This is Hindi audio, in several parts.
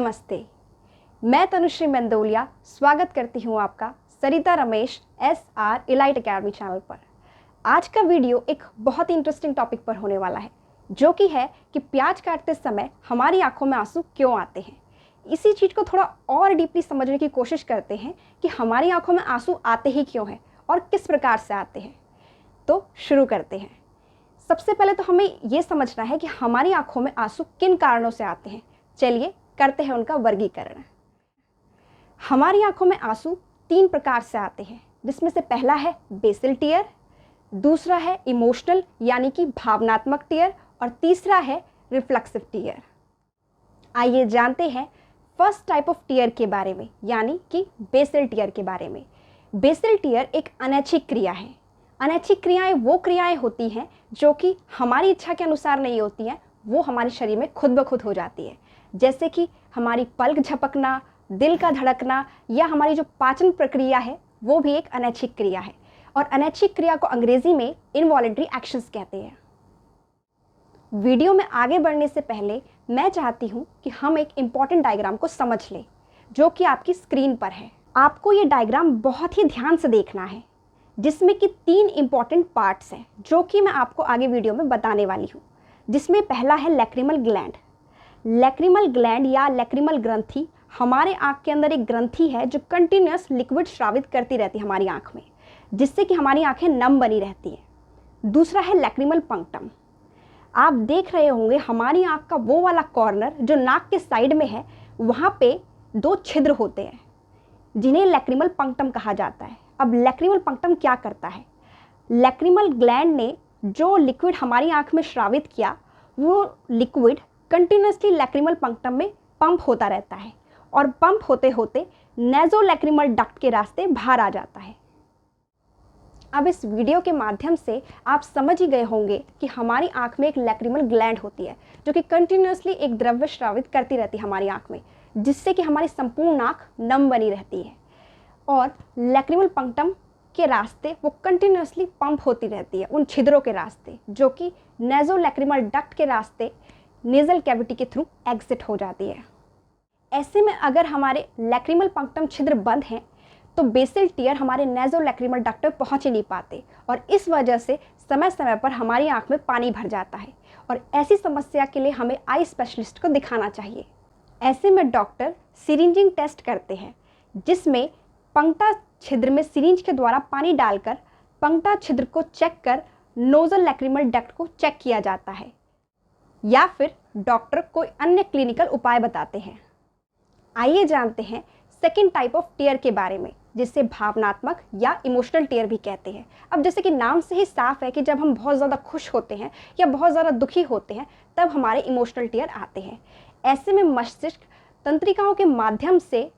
नमस्ते। मैं तनुश्री मंदोलिया स्वागत करती हूँ आपका Sarita Ramesh SR elite academy channel पर। आज का वीडियो एक बहुत ही इंटरेस्टिंग टॉपिक पर होने वाला है, जो कि है कि प्याज काटते समय हमारी आंखों में आंसू क्यों आते हैं। इसी चीज़ को थोड़ा और डीपली समझने की कोशिश करते हैं कि हमारी आंखों में आंसू आते ही क्यों हैं और किस प्रकार से आते हैं। तो शुरू करते हैं। सबसे पहले तो हमें ये समझना है कि हमारी आंखों में आंसू किन कारणों से आते हैं। चलिए करते हैं उनका वर्गीकरण। हमारी आंखों में आंसू 3 प्रकार से आते हैं, जिसमें से पहला है बेसल टीयर, दूसरा है इमोशनल यानी कि भावनात्मक टीयर और तीसरा है रिफ्लेक्सिव टीयर। आइए जानते हैं फर्स्ट टाइप ऑफ टीयर के बारे में, यानी कि बेसल टीयर के बारे में। बेसल टीयर एक अनैच्छिक क्रिया है। अनैच्छिक क्रियाएं वो क्रियाएं होती हैं जो कि हमारी इच्छा के अनुसार नहीं होती हैं, वो हमारे शरीर में खुद ब खुद हो जाती है। जैसे कि हमारी पलक झपकना, दिल का धड़कना या हमारी जो पाचन प्रक्रिया है वो भी एक अनैच्छिक क्रिया है। और अनैच्छिक क्रिया को अंग्रेजी में इनवॉलंटरी एक्शंस कहते हैं। वीडियो में आगे बढ़ने से पहले मैं चाहती हूँ कि हम एक इम्पॉर्टेंट डायग्राम को समझ लें, जो कि आपकी स्क्रीन पर है। आपको ये डायग्राम बहुत ही ध्यान से देखना है, जिसमें कि 3 इम्पॉर्टेंट पार्ट्स हैं, जो कि मैं आपको आगे वीडियो में बताने वाली हूँ। जिसमें पहला है लैक्रिमल ग्लैंड। लैक्रिमल ग्लैंड या लैक्रिमल ग्रंथि हमारे आँख के अंदर एक ग्रंथि है जो कंटिन्यूस लिक्विड स्रावित करती रहती है हमारी आँख में, जिससे कि हमारी आँखें नम बनी रहती हैं। दूसरा है लैक्रिमल पंक्टम। आप देख रहे होंगे हमारी आँख का वो वाला कॉर्नर जो नाक के साइड में है, वहाँ पे 2 छिद्र होते हैं, जिन्हें लैक्रिमल पंक्टम कहा जाता है। अब लैक्रिमल पंक्टम क्या करता है? लैक्रिमल ग्लैंड ने जो लिक्विड हमारी आँख में स्रावित किया, वो लिक्विड कंटिन्यूसली लैक्रिमल पंक्टम में पंप होता रहता है और पंप होते होते नेज़ोलैक्रिमल डक्ट के रास्ते बाहर आ जाता है। अब इस वीडियो के माध्यम से आप समझ ही गए होंगे कि हमारी आँख में एक लैक्रिमल ग्लैंड होती है, जो कि कंटिन्यूसली एक द्रव्य स्रावित करती रहती है हमारी आँख में, जिससे कि हमारी संपूर्ण आँख नम बनी रहती है। और लैक्रिमल पंक्टम के रास्ते वो कंटिन्यूसली पंप होती रहती है उन छिद्रों के रास्ते, जो कि नेज़ोलैक्रिमल डक्ट के रास्ते नेज़ल कैविटी के थ्रू एग्जिट हो जाती है। ऐसे में अगर हमारे लैक्रिमल पंक्टम छिद्र बंद हैं तो बेसल टीयर हमारे नेज़ोलैक्रिमल डक्ट तक पहुंच ही नहीं पाते, और इस वजह से समय समय पर हमारी आंख में पानी भर जाता है। और ऐसी समस्या के लिए हमें आई स्पेशलिस्ट को दिखाना चाहिए। ऐसे में डॉक्टर सिरिंजिंग टेस्ट करते हैं, जिसमें पंक्टा छिद्र में सिरिंज के द्वारा पानी डालकर पंक्टा छिद्र को चेक कर नोजल लैक्रिमल डक्ट को चेक किया जाता है, या फिर डॉक्टर कोई अन्य क्लिनिकल उपाय बताते हैं। आइए जानते हैं सेकेंड टाइप ऑफ टीयर के बारे में, जिसे भावनात्मक या इमोशनल टीयर भी कहते हैं। अब जैसे कि नाम से ही साफ है कि जब हम बहुत ज़्यादा खुश होते हैं या बहुत ज़्यादा दुखी होते हैं, तब हमारे इमोशनल टीयर आते हैं। ऐसे में मस्तिष्क तंत्रिकाओं के माध्यम से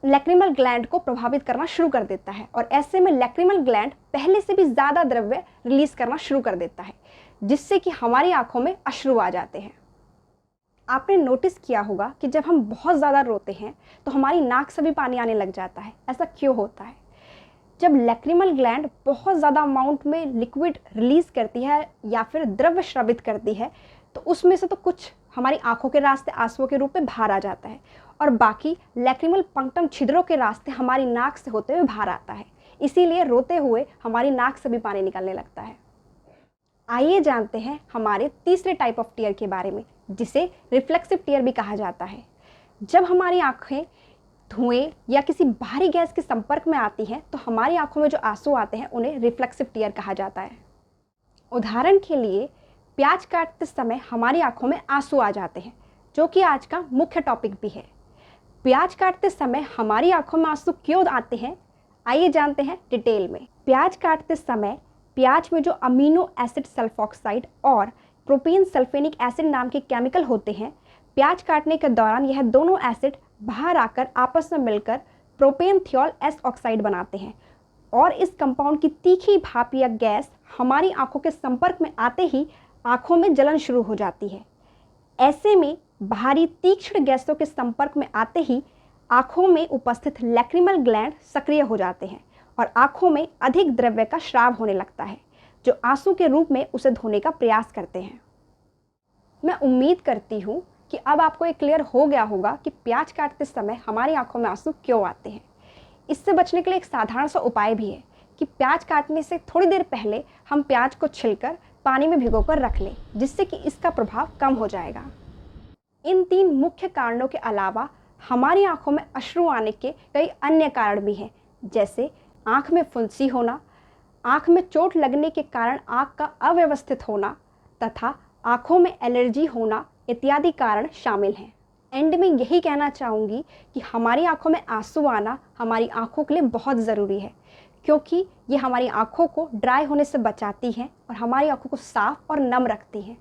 लैक्रिमल ग्लैंड को प्रभावित करना शुरू कर देता है, और ऐसे में लैक्रिमल ग्लैंड पहले से भी ज़्यादा द्रव्य रिलीज करना शुरू कर देता है, जिससे कि हमारी आंखों में अश्रु आ जाते हैं। आपने नोटिस किया होगा कि जब हम बहुत ज़्यादा रोते हैं तो हमारी नाक से भी पानी आने लग जाता है। ऐसा क्यों होता है? जब लैक्रिमल ग्लैंड बहुत ज़्यादा अमाउंट में लिक्विड रिलीज करती है या फिर द्रव्य स्रावित करती है, तो उसमें से तो कुछ हमारी आंखों के रास्ते आंसुओं के रूप में बाहर आ जाता है, और बाकी लैक्रिमल पंक्टम छिद्रों के रास्ते हमारी नाक से होते हुए बाहर आता है। इसीलिए रोते हुए हमारी नाक से भी पानी निकलने लगता है। आइए जानते हैं हमारे तीसरे टाइप ऑफ टीयर के बारे में, जिसे रिफ्लेक्सिव टीयर भी कहा जाता है। जब हमारी आंखें धुएं या किसी बाहरी गैस के संपर्क में आती हैं, तो हमारी आंखों में जो आंसू आते हैं उन्हें रिफ्लेक्सिव टीयर कहा जाता है। उदाहरण के लिए प्याज काटते समय हमारी आंखों में आंसू आ जाते हैं, जो कि आज का मुख्य टॉपिक भी है। प्याज काटते समय हमारी आंखों में आंसू क्यों आते हैं, आइए जानते हैं डिटेल में। प्याज काटते समय प्याज में जो अमीनो एसिड सल्फॉक्साइड और प्रोपेन सल्फेनिक एसिड नाम के केमिकल होते हैं, प्याज काटने के दौरान यह दोनों एसिड बाहर आकर आपस में मिलकर प्रोपेनथियोल एस ऑक्साइड बनाते हैं, और इस कंपाउंड की तीखी भाप या गैस हमारी आंखों के संपर्क में आते ही आंखों में जलन शुरू हो जाती है। ऐसे में बाहरी तीक्ष्ण गैसों के संपर्क में आते ही आंखों में उपस्थित लैक्रिमल ग्लैंड सक्रिय हो जाते हैं और आंखों में अधिक द्रव्य का स्राव होने लगता है, जो आंसू के रूप में उसे धोने का प्रयास करते हैं। मैं उम्मीद करती हूँ कि अब आपको ये क्लियर हो गया होगा कि प्याज काटते समय हमारी आंखों में आंसू क्यों आते हैं। इससे बचने के लिए एक साधारण सा उपाय भी है कि प्याज काटने से थोड़ी देर पहले हम प्याज को छिलकर पानी में भिगोकर रख लें, जिससे कि इसका प्रभाव कम हो जाएगा। इन 3 मुख्य कारणों के अलावा हमारी आंखों में अश्रु आने के कई अन्य कारण भी हैं, जैसे आंख में फुंसी होना, आंख में चोट लगने के कारण आंख का अव्यवस्थित होना तथा आंखों में एलर्जी होना इत्यादि कारण शामिल हैं। एंड में यही कहना चाहूँगी कि हमारी आंखों में आंसू आना हमारी आंखों के लिए बहुत ज़रूरी है, क्योंकि ये हमारी आंखों को ड्राई होने से बचाती हैं और हमारी आंखों को साफ और नम रखती हैं।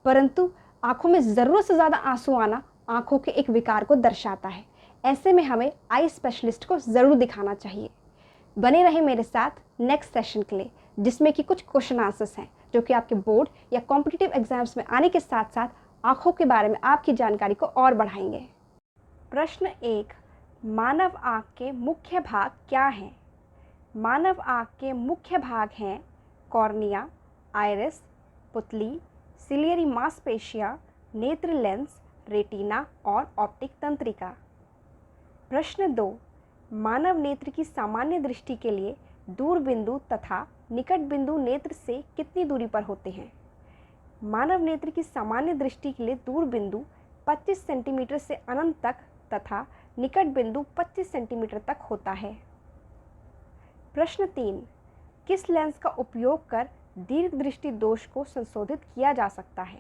परंतु आंखों में ज़रूरत से ज़्यादा आंसू आना आंखों के एक विकार को दर्शाता है। ऐसे में हमें आई स्पेशलिस्ट को ज़रूर दिखाना चाहिए। बने रहे मेरे साथ नेक्स्ट सेशन के लिए, जिसमें कि कुछ क्वेश्चन आंसर्स हैं जो कि आपके बोर्ड या कॉम्पिटिटिव एग्जाम्स में आने के साथ साथ आँखों के बारे में आपकी जानकारी को और बढ़ाएंगे। प्रश्न 1, मानव आँख के मुख्य भाग क्या हैं? मानव आँख के मुख्य भाग हैं कॉर्निया, आइरिस, पुतली, सिलियरी मांसपेशियाँ, नेत्र लेंस, रेटिना और ऑप्टिक तंत्रिका। प्रश्न 2, मानव नेत्र की सामान्य दृष्टि के लिए दूर बिंदु तथा निकट बिंदु नेत्र से कितनी दूरी पर होते हैं? मानव नेत्र की सामान्य दृष्टि के लिए दूर बिंदु 25 सेंटीमीटर से अनंत तक तथा निकट बिंदु 25 सेंटीमीटर तक होता है। प्रश्न 3, किस लेंस का उपयोग कर दीर्घ दृष्टि दोष को संशोधित किया जा सकता है?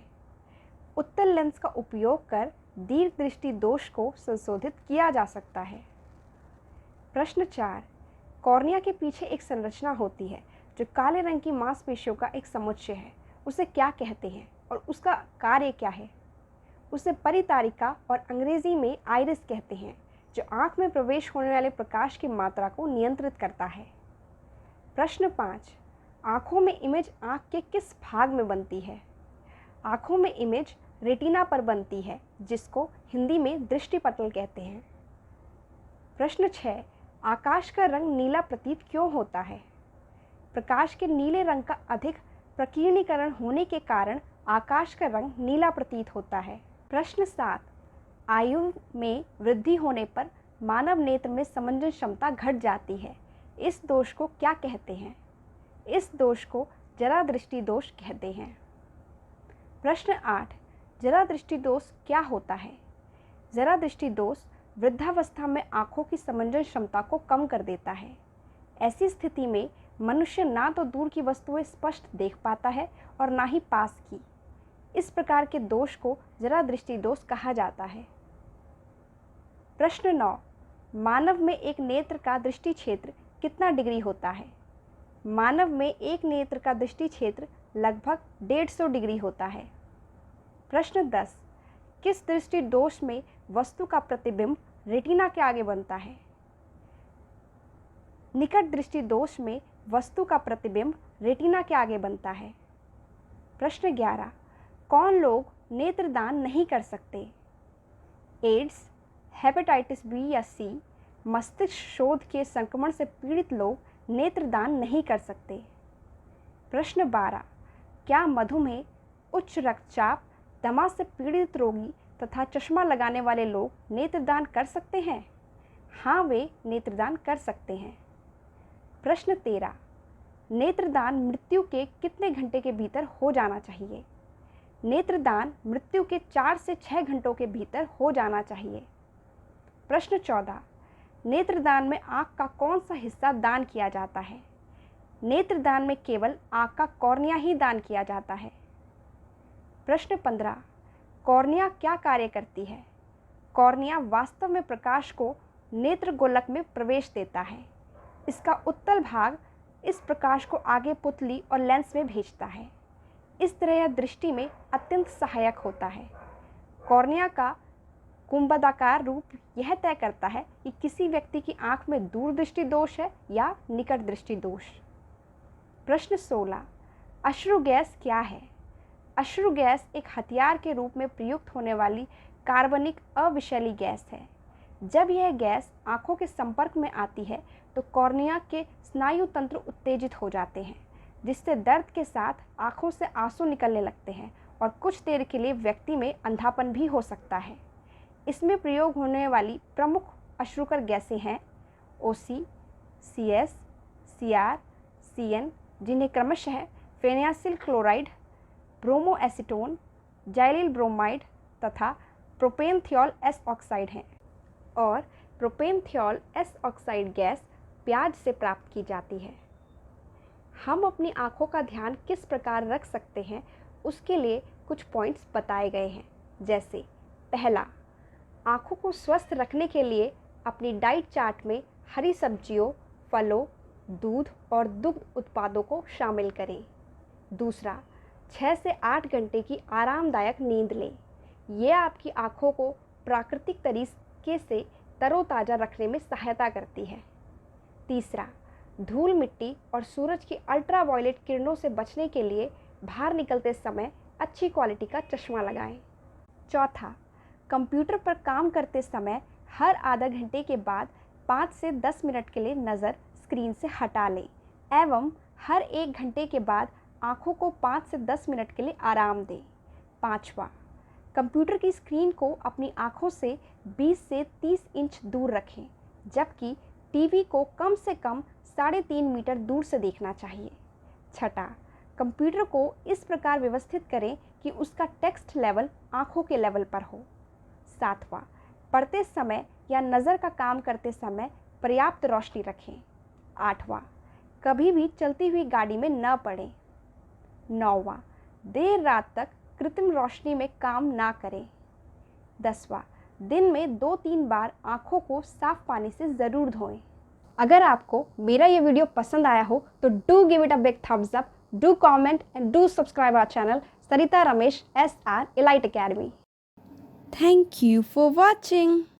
उत्तल लेंस का उपयोग कर दीर्घ दृष्टि दोष को संशोधित किया जा सकता है। प्रश्न 4, कॉर्निया के पीछे एक संरचना होती है जो काले रंग की मांसपेशियों का एक समुच्चय है, उसे क्या कहते हैं और उसका कार्य क्या है? उसे परितारिका और अंग्रेजी में आइरिस कहते हैं, जो आँख में प्रवेश होने वाले प्रकाश की मात्रा को नियंत्रित करता है। प्रश्न 5, आँखों में इमेज आँख के किस भाग में बनती है? आँखों में इमेज रेटिना पर बनती है, जिसको हिंदी में दृष्टिपटल कहते हैं। प्रश्न 6, आकाश का रंग नीला प्रतीत क्यों होता है? प्रकाश के नीले रंग का अधिक प्रकीर्णीकरण होने के कारण आकाश का रंग नीला प्रतीत होता है। प्रश्न 7, आयु में वृद्धि होने पर मानव नेत्र में समंजन क्षमता घट जाती है, इस दोष को क्या कहते हैं? इस दोष को जरा दृष्टि दोष कहते हैं। प्रश्न 8, जरा दृष्टि दोष क्या होता है? जरा दृष्टि दोष वृद्धावस्था में आँखों की समंजन क्षमता को कम कर देता है। ऐसी स्थिति में मनुष्य ना तो दूर की वस्तुएं स्पष्ट देख पाता है और ना ही पास की। इस प्रकार के दोष को जरा दृष्टि दोष कहा जाता है। प्रश्न 9, मानव में एक नेत्र का दृष्टि क्षेत्र कितना डिग्री होता है? मानव में एक नेत्र का दृष्टि क्षेत्र लगभग 150 डिग्री होता है। प्रश्न 10, किस दृष्टि दोष में वस्तु का प्रतिबिंब रेटिना के आगे बनता है? निकट दृष्टि दोष में वस्तु का प्रतिबिंब रेटिना के आगे बनता है। प्रश्न 11, कौन लोग नेत्रदान नहीं कर सकते? एड्स, हेपेटाइटिस बी या सी, मस्तिष्क शोथ के संक्रमण से पीड़ित लोग नेत्रदान नहीं कर सकते। प्रश्न 12, क्या मधुमेह, उच्च रक्तचाप, दमा से पीड़ित रोगी तथा चश्मा लगाने वाले लोग नेत्रदान कर सकते हैं? हाँ, वे नेत्रदान कर सकते हैं। प्रश्न 13, नेत्रदान मृत्यु के कितने घंटे के भीतर हो जाना चाहिए? नेत्रदान मृत्यु के 4 से 6 घंटों के भीतर हो जाना चाहिए। प्रश्न 14, नेत्रदान में आँख का कौन सा हिस्सा दान किया जाता है? नेत्रदान में केवल आँख का कॉर्निया ही दान किया जाता है। प्रश्न 15, कॉर्निया क्या कार्य करती है? कॉर्निया वास्तव में प्रकाश को नेत्र गोलक में प्रवेश देता है। इसका उत्तल भाग इस प्रकाश को आगे पुतली और लेंस में भेजता है। इस तरह यह दृष्टि में अत्यंत सहायक होता है। कॉर्निया का गुंबदाकार रूप यह तय करता है कि किसी व्यक्ति की आंख में दूरदृष्टि दोष है या निकट दृष्टि दोष। प्रश्न 16, अश्रु गैस क्या है? अश्रु गैस एक हथियार के रूप में प्रयुक्त होने वाली कार्बनिक अविषैली गैस है। जब यह गैस आंखों के संपर्क में आती है तो कॉर्निया के स्नायु तंत्र उत्तेजित हो जाते हैं, जिससे दर्द के साथ आंखों से आंसू निकलने लगते हैं और कुछ देर के लिए व्यक्ति में अंधापन भी हो सकता है। इसमें प्रयोग होने वाली प्रमुख अश्रुकर गैसें हैं OC, CS, CR, CN, जिन्हें क्रमशः फेनियासिल क्लोराइड, ब्रोमोएसीटोन, जाइलिल ब्रोमाइड तथा प्रोपेनथियोल एस ऑक्साइड हैं। और प्रोपेनथियोल एस ऑक्साइड गैस प्याज से प्राप्त की जाती है। हम अपनी आँखों का ध्यान किस प्रकार रख सकते हैं उसके लिए कुछ पॉइंट्स बताए गए हैं। जैसे पहला, आँखों को स्वस्थ रखने के लिए अपनी डाइट चार्ट में हरी सब्जियों, फलों, दूध और दुग्ध उत्पादों को शामिल करें। दूसरा, 6 से 8 घंटे की आरामदायक नींद लें। ये आपकी आँखों को प्राकृतिक तरीके से तरोताज़ा रखने में सहायता करती है। तीसरा, धूल मिट्टी और सूरज की अल्ट्रावायलेट किरणों से बचने के लिए बाहर निकलते समय अच्छी क्वालिटी का चश्मा लगाएं। चौथा, कंप्यूटर पर काम करते समय हर आधा घंटे के बाद 5 से 10 मिनट के लिए नज़र स्क्रीन से हटा लें एवं हर 1 घंटे के बाद आँखों को 5 से 10 मिनट के लिए आराम दें। पाँचवा, कंप्यूटर की स्क्रीन को अपनी आँखों से 20 से 30 इंच दूर रखें, जबकि टीवी को कम से कम 3.5 मीटर दूर से देखना चाहिए। छठा, कंप्यूटर को इस प्रकार व्यवस्थित करें कि उसका टेक्स्ट लेवल आँखों के लेवल पर हो। सातवां, पढ़ते समय या नज़र का काम करते समय पर्याप्त रोशनी रखें। आठवां, कभी भी चलती हुई गाड़ी में न पड़ें। नौवां, देर रात तक कृत्रिम रोशनी में काम ना करें। 10वां, दिन में 2-3 बार आँखों को साफ पानी से ज़रूर धोएं। अगर आपको मेरा ये वीडियो पसंद आया हो तो do give it a big thumbs up, do comment and do subscribe our channel Sarita Ramesh SR Elite Academy. Thank you for watching.